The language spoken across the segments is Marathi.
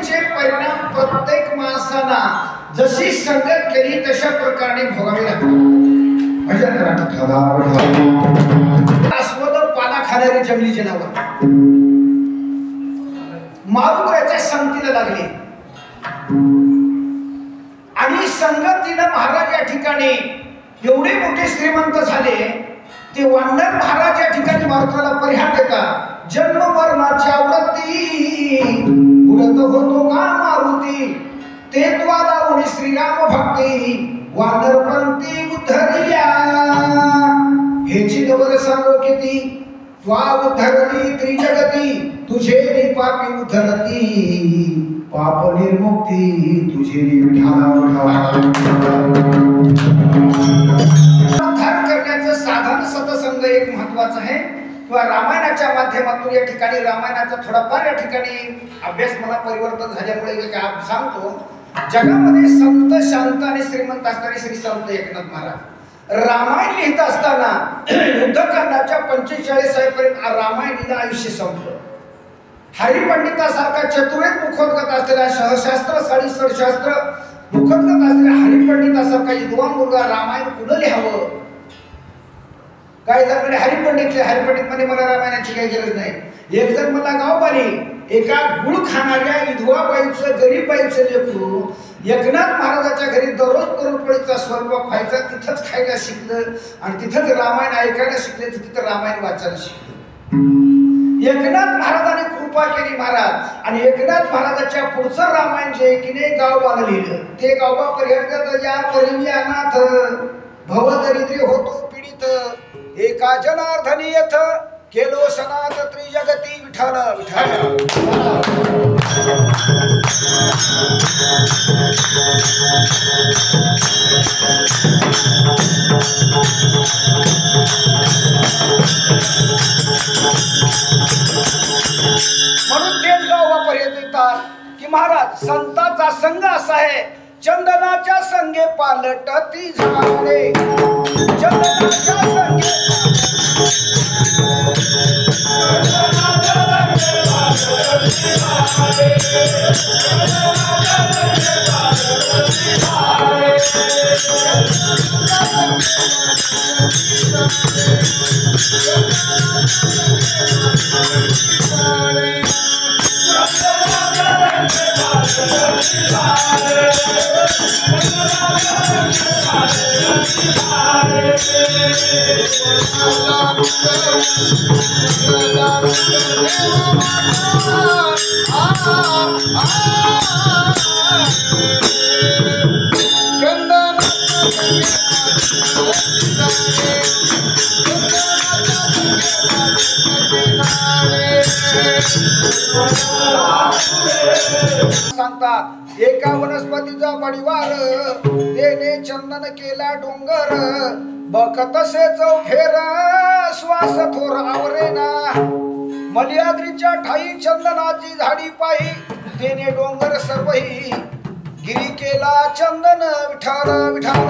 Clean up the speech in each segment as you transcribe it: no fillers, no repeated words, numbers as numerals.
संगतीचे परिणाम प्रत्येक माणसाला जशी संगत केली तशा प्रकारे भोगावे लागतात। भजन करा। अस्वल पाला खाणारे जंगली जनावर मारुतीच्या संगतीला लागले आणि संगतीनं महाराज या ठिकाणी एवढे मोठे श्रीमंत झाले ते वांडर महाराज या ठिकाणी मारुतीला परिहार देतात। जन्म मरणाच्या वरती उडत होतो का मारुती ते द्वारा उणी श्रीराम भक्ती वानरपंथी उद्धरिया हेची नवर सांगो किती त्वा उद्धरली त्रिजगती तुझे पापी उद्धरती पाप निर्मुक्ती तुझे उद्धार करण्याचं साधन सत्संग एक महत्वाचं आहे किंवा रामायणाच्या माध्यमातून या ठिकाणी रामायणाचा थोडाफार या ठिकाणी अभ्यास मला परिवर्तन झाल्यामुळे सांगतो। जगामध्ये संत शांत आणि श्रीमंत असणारे श्री संत एकनाथ महाराज रामायण लिहित असताना युद्धकांडाच्या 45 पर्यंत रामायण लिहिलं आयुष्य संपलं। हरिपंडितासारखा चतुर्वेद मुखोद्गत असलेला सहशास्त्र साडीसरशास्त्र मुखोद्गत असलेला हरिपंडितासारखा विद्वान मुलगा रामायण कुठं लिहावं? काय जर म्हणजे हरिपंडित मध्ये मला रामायणाची काही गरज नाही। एक जण मला गावपाली एका गुळ खाणाऱ्या विधवा बाईचं गरीब बाईचं लेकरू एकनाथ महाराजाच्या घरी दररोज पुरणपोळीचा स्वयंपाक व्हायचा तिथंच खायला शिकलं आणि तिथंच रामायण ऐकायला शिकले तिथं रामायण वाचायला शिकले। एकनाथ महाराजांनी कृपा केली महाराज आणि एकनाथ महाराजाच्या पुढचं रामायण जे की नाही गावबाला लिहिलं ते गावबा पर्यंत या परिवी अनाथ भवदरिद्री होतो पीडित एका जनार्दनी यथ केलो सनात त्रिजगती विठाल विठाल। म्हणून तेच गावापर्यंत येतात की महाराज संताचा संघ असा आहे चंदनाच्या संगे पालटती झाले चंदनाच्या संगे सांगतात एका वनस्पतीचा परिवार तेने चंदन केला डोंगर बकतसे चौफेर श्वास थोर आवरेना मल्याद्रीच्या ठाई चंदनाची झाडी पाही तेने डोंगर सर्वही गिरी केला चंदन विठाल विठाल।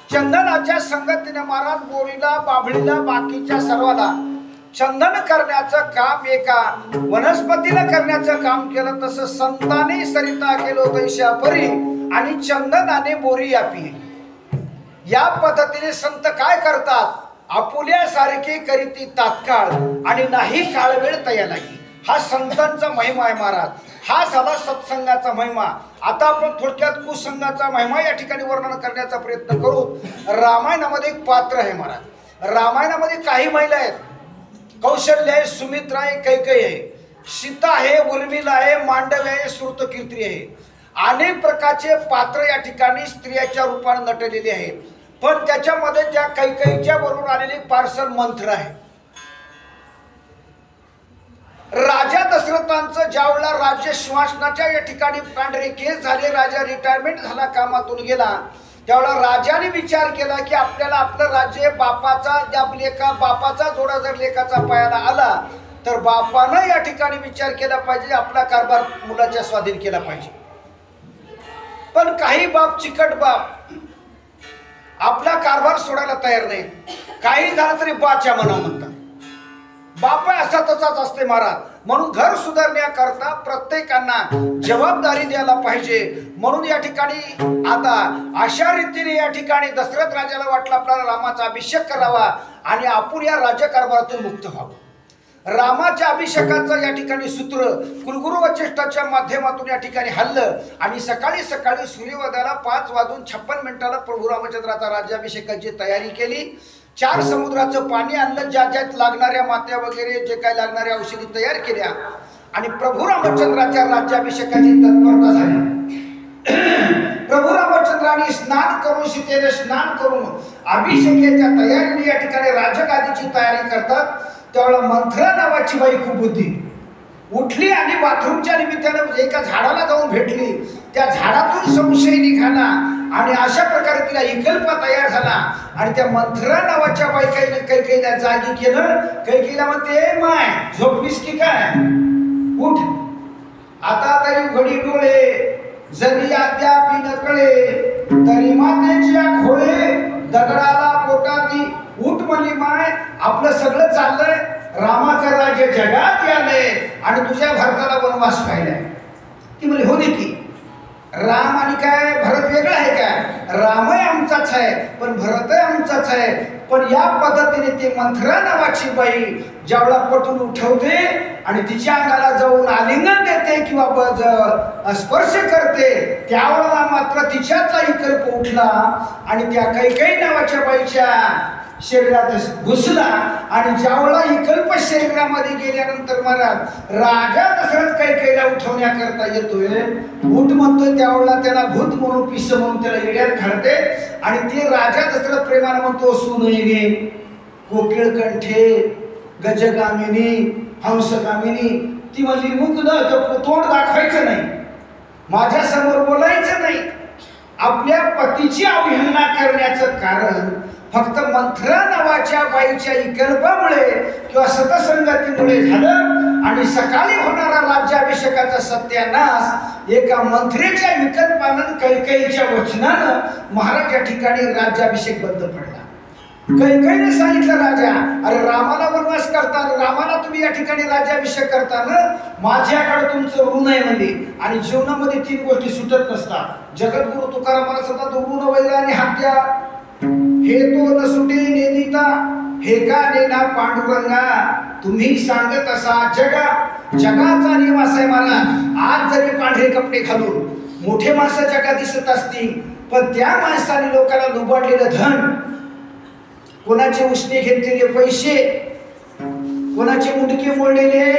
चंदनाच्या संगतीने महाराज बोरीला बाभळीला बाकीच्या सर्वाला चंदन करण्याचं काम एका वनस्पतीला करण्याचं काम केलं तसं संतांनी सरिता केलो तैशा परी आणि चंदनाने बोरी यापी। या पद्धतीने संत काय करतात आपुल्यासारखे करीती तात्काळ आणि नाही काळ वेळ तया लागी। हा संतांचा महिमा आहे महाराज. हा झाला सत्संगाचा महिमा. आता आपण थोडक्यात कुसंगाचा महिमा या ठिकाणी वर्णन करण्याचा प्रयत्न करू. रामायणामध्ये एक पात्र आहे महाराज. रामायणामध्ये काही महिला आहेत. कौशल्य आहे, सुमित्रा आहे, कैकेयी आहे, सीता आहे, उर्मिला आहे, मांडवी आहे, श्रुतकीर्ती आहे. अनेक प्रकारचे पात्र या ठिकाणी स्त्रियाच्या रूपाने नटलेले आहे. पण त्याच्यामध्ये त्या कैकेयीच्या बरोबर आलेली पार्सल मंत्र आहे. राजा दशरथांचं ज्यावेळेला राज्य सिंहासनाच्या या ठिकाणी पांढरे केस झाले, राजा रिटायरमेंट झाला, कामातून गेला, त्यावेळेला राजाने विचार केला की आपल्याला आपलं राज्य बापाचा जोडा जर लेकाचा पायाला आला तर बापानं या ठिकाणी विचार केला पाहिजे, आपला कारभार मुलाच्या स्वाधीन केला पाहिजे. पण काही बाप, चिकट बाप, आपला कारभार सोडायला तयार नाही. काही झालं तरी बाच्या मना म्हणतात. बाप असा तसाच असते महाराज. म्हणून घर सुधारण्याकरता प्रत्येकांना जबाबदारी द्यायला पाहिजे. म्हणून या ठिकाणी आता अशा रीतीने या ठिकाणी दशरथ राजाला वाटलं आपल्याला रामाचा अभिषेक करावा आणि आपण या राज्यकारभारातून मुक्त व्हावं. रामाच्या अभिषेकाचं या ठिकाणी सूत्र कुलगुरू वशिष्ठाच्या माध्यमातून या ठिकाणी हल्लं आणि सकाळी सकाळी सूर्योदयाला 5:56 प्रभू रामचंद्राचा राज्याभिषेकाची तयारी केली. 4 समुद्राचं पाणी आणलं, ज्यात लागणाऱ्या मात्या वगैरे जे काही लागणाऱ्या औषधी तयार केल्या आणि प्रभू रामचंद्राच्या राज्याभिषेकाची तत्परता झाली. प्रभू रामचंद्राने स्नान करून, सीतेने स्नान करून अभिषेकाच्या तयारीने या ठिकाणी राजगादीची तयारी करतात. त्यावेळेला मंथरा नावाची बाई खूप बुद्धी उठली आणि बाथरूमच्या निमित्तानं एका झाडाला जाऊन भेटली. त्या झाडातून संशय निघाला आणि अशा प्रकारे तिला विकल्प तयार झाला. आणि त्या मंथरा नावाच्या बायकाईने कैकेयीला जागी केलं. कैकेयीला म्हणते, माय झोपलीस की काय, उठ आता तरी घडी डोळे, जरी अद्यापी नकळे, तरी मातेच्या खोळे, दगडाला पोटाती. उठ म्हणली माय, आपलं सगळं चाललंय, रामाचं राज्य जगात आलंय आणि तुझ्या भरताला वनवास पाहिलाय. ती म्हणली, हो दे की, राम आणि काय भरत वेगळं आहे काय? रामही आमचाच आहे पण भरतही आमचाच आहे. पण या पद्धतीने ती मंथरा नावाची बाई ज्यावेळेला पटून उठवते आणि तिच्या अंगाला जाऊन आलिंगन देते किंवा स्पर्श करते, त्यावेळेला मात्र तिच्यातला विकल्प उठला आणि त्या कैकेयी नावाच्या बाईच्या शरीरात घुसला. आणि ज्यावेळेला विकल्प शरीरामध्ये गेल्यानंतर महाराज राजा दशरथ कैकेयीला उठवण्याकरता येतोय, उठ म्हणतोय, त्यावेळेला त्याला भूत म्हणून, पिस म्हणून त्याला येड्यात घालते. आणि ते राजा दशरथ प्रेमाने म्हणतो, सुनयने, कोकिळ कंठे, गजगामिनी, हंसगामिनी. ती म्हणली, मुग्ध, तोंड दाखवायचं नाही, माझ्या समोर बोलायचं नाही. आपल्या पतीची अवहेलना करण्याचं कारण फक्त मंथरा नावाच्या बाईच्या विकल्पामुळे किंवा सतसंगतीमुळे झालं. आणि सकाळी होणारा राज्याभिषेकाचा सत्यानाश एका मंत्रेच्या विकल्पानं, कैकेयीच्या वचनानं महाराज या ठिकाणी राज्याभिषेक बंद पडला. कैकेयीने सांगितलं, राजा, अरे रामाला वनवास करताना, रामाला तुम्ही या ठिकाणी राज्याभिषेक करताना माझ्याकडे तुमचं ऋण आहे म्हणली. आणि जीवनामध्ये 3 गोष्टी सुटत नसतात. जगद्गुरु तुकारामाला सतत ऋण वैरा आणि हत्या, हे तो न सुटे नेदिता, हे का नेना पांडुरंगा, तुम्ही सांगत असा जगा. जगाचा निवास आहे मला. आज जरी पांढरे कपडे घालून मोठे माणसं जगात दिसत असतील, पण त्या माणसाने लोकांना लुबाडलेलं धन, कोणाचे उसने घेतलेले पैसे, कोणाचे मुंडके मोडलेले,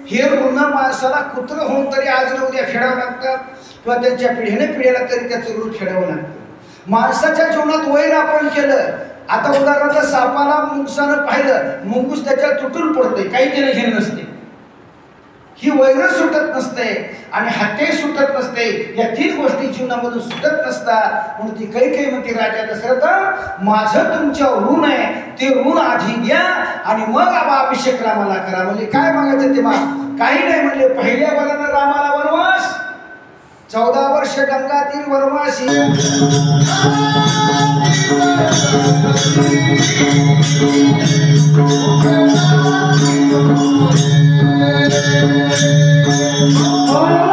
हे ऋण माणसाला कुत्र होऊन तरी आज न उद्या फेडावं लागतात किंवा त्यांच्या पिढ्याला तरी त्याचं ऋण फेडावं लागतं. माणसाच्या जीवनात वैर आपण केलं. आता उदाहरणार्थ सापाला मुंगसानं पाहिलं, मुंगूस त्याच्या तुटून पडते, काही त्याने घेणं नसते. ही वैर सुटत नसते आणि हत्या सुटत नसते. या 3 गोष्टी जीवनामधून सुटत नसतात. म्हणून ती कैकेयी म्हणते, राजा दशरथ, माझं तुमच्यावर ऋण आहे, ते ऋण आधी द्या आणि मग अभिषेक रामाला करा. म्हणजे काय मागायचं ते माग, काही नाही म्हणले. पहिल्या वरानं रामाला वनवास, 14 वर्ष गंगातीर वनवासी. Oh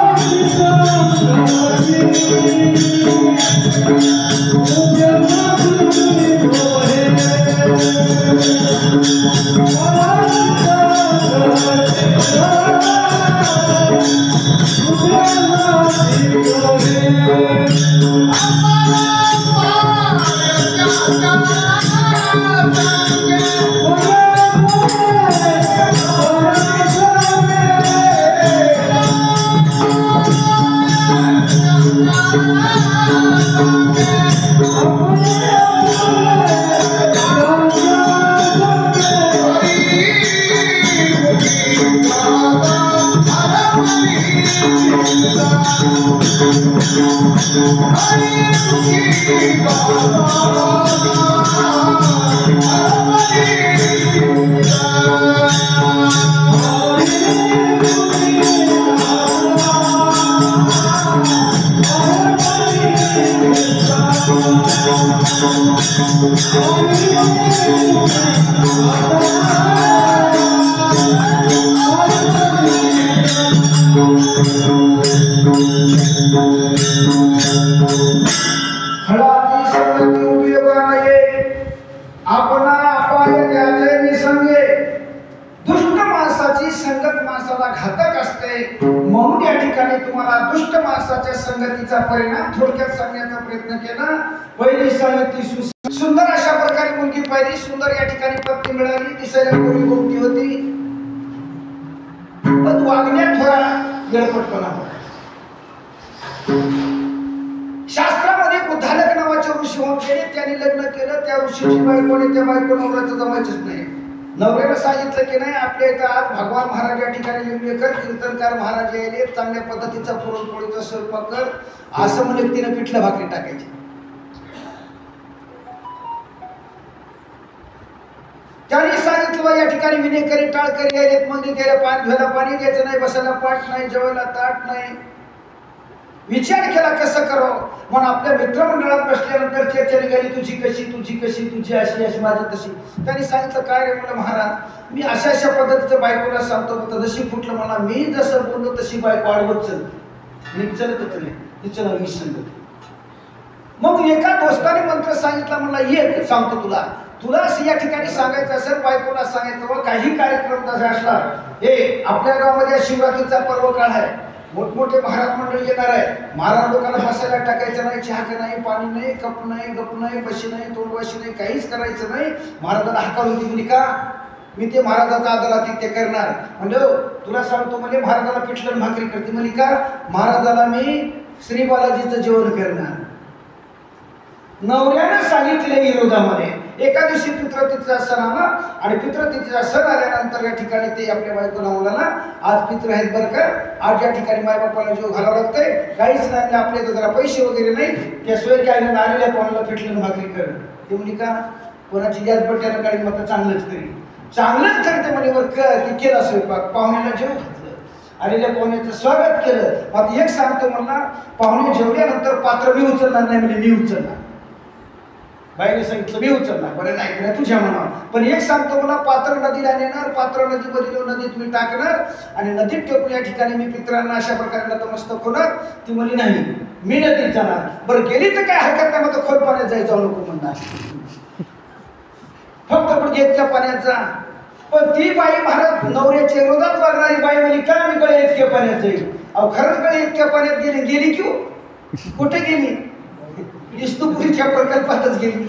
म्हणून या ठिकाणी तुम्हाला दुष्ट माणसाच्या संगतीचा परिणाम थोडक्यात सांगण्याचा प्रयत्न केला। पहिली सांगितली सुंदर अशा प्रकारे मुलगी पाहिली, सुंदर या ठिकाणी पत्नी मिळाली, दिसायला गोरी गोमटी होती, पण वागण्यात थोडा गडपटपणा होता। शास्त्रामध्ये उद्धालक नावाचे ऋषी होऊन गेले, त्यांनी लग्न केलं, त्या ऋषीची बायकोने त्या बायको नवऱ्याचं जमायचंच नाही। नवऱ्यानं सांगितलं की नाही आपल्या इथं आज भगवान महाराज या ठिकाणी लिंबेकर कीर्तनकार महाराज यायले, चांगल्या पद्धतीचा पुरणपोळीचा स्वयंपाक कर, असं म्हणून तिने पिठलं भाकरी टाकायची। त्यांनी सांगितलं या ठिकाणी विनेकरी टाळकरी यायलेत, मग त्याला पाणी घ्यायला पाणी द्यायचं नाही, बसायला पाठ नाही, जेवायला ताट नाही। विचार केला कसं करावं, म्हणून आपल्या मित्रमंडळात बसल्यानंतर चर्चा निघाली, तुझी कशी तुझी अशी माझी तशी। त्यांनी सांगितलं काय रे म्हणलं महाराज, मी अशा पद्धतीचं बायकोला सांगतो, जशी फुटलं मला, मी जसं बोललो तशी बायको आडवत चलते, मी चलतच नाही, तिचं नाव सांगत। मग एका दोस्ताने मंत्र सांगितला, म्हणला ये सांगतो तुला या ठिकाणी सांगायचं असेल, बायकोला सांगायचं काही कार्यक्रम तसा असला, हे आपल्या गावामध्ये शिवरात्रीचा पर्व काळ आहे, मोठमोठे महाराज मंडळी येणार आहे, महाराज लोकांना बसायला टाकायचं नाही, चहा नाही, पाणी नाही, कप नाही, गप नाही, बशी नाही, तोंडवाशी नाही, काहीच करायचं नाही। महाराजाला हाकाल होती, म्हणे का मी ते महाराजाचा आदरातिथ्य करणार, म्हणजे तुला सांगतो म्हणजे महाराजाला पिठलं भाकरी करते, म्हणे का महाराजाला मी श्री बालाजीचं जेवण करणार। नवऱ्यानं सांगितले विरोधामध्ये। एका दिवशी पितृतिथीचा सण आला आणि पितृतिथीचा सण आल्यानंतर या ठिकाणी ते आपल्या बायकोला म्हणाला, आज पितृ आहेत बरं का, आज या ठिकाणी मायबापाला जीव घालावं लागतंय, काहीच नाही, आपल्या जरा पैसे वगैरे नाही, त्याशिवाय काय नाही, आलेल्या पाहुण्याला पिठलं भाकरी कर। ते म्हणे का कोणाची याच बट्ट्यानं काढी मग चांगलंच करते म्हणे, वर ते केला स्वयंपाक, पाहुण्याला जेव घातलं, आलेल्या पाहुण्याचं स्वागत केलं। आता एक सांगतो म्हणला, पाहुणे जेवल्यानंतर पात्र मी उचलणार नाही, म्हणजे मी उचलणार। बाईने सांगितलं मी उचलणार, बरं नाही तुला तुझ्या म्हणावं, पण एक सांगतो मला, पात्र नदीला नेणार, पात्र नदीमध्ये नदीत मी टाकणार आणि नदीत टाकून या ठिकाणी मी पितरांना अशा प्रकारे नतमस्तक होणार। ती म्हणली नाही मी नदीत जाणार, बरं गेली तर काय हरकत नाही, मग खोल पाण्यात जायचं नको म्हणणार, फक्त पुढे इतक्या पाण्यात जा। पण ती बाई महाराज नवऱ्याच्या विरोधात वागणारी बाई म्हणली का मी गळे इतक्या पाण्यात जाईल, अहो खरंच गळे इतक्या पाण्यात गेली क्यों, कुठे गेली, विष्णुपुरीच्या प्रकल्पातच गेली।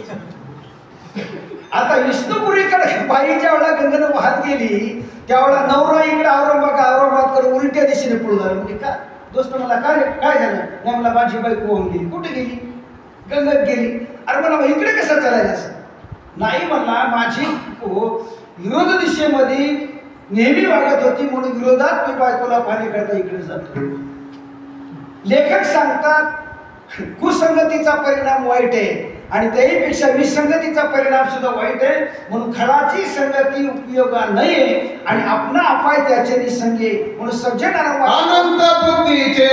आता विष्णुपुरीकडे बाई ज्या वेळा गंगेनं वाहत गेली, त्यावेळा नवरा इकडे औरंगाबादकडे उलट्या दिशेने पळून झाला। म्हणजे का दोस्त मला काय झालं, नाही मला माझी बायको होऊन गेली, कुठे गेली, गंगेत गेली। अरे मला इकडे कसं चालायला असं, नाही म्हणला माझी विरोध दिशेमध्ये नेहमी वागत होती, म्हणून विरोधात मी बायकोला पाणी करता इकडे जातो। लेखक सांगतात कुसंगतीचा परिणाम वाईट आहे आणि त्याहीपेक्षा विसंगतीचा परिणाम सुद्धा वाईट आहे, म्हणून खडाची संगती उपयोगा नाहीये आणि आपला अपाय त्याचे निसंगे, म्हणून सज्जन अनंत बुद्धीचे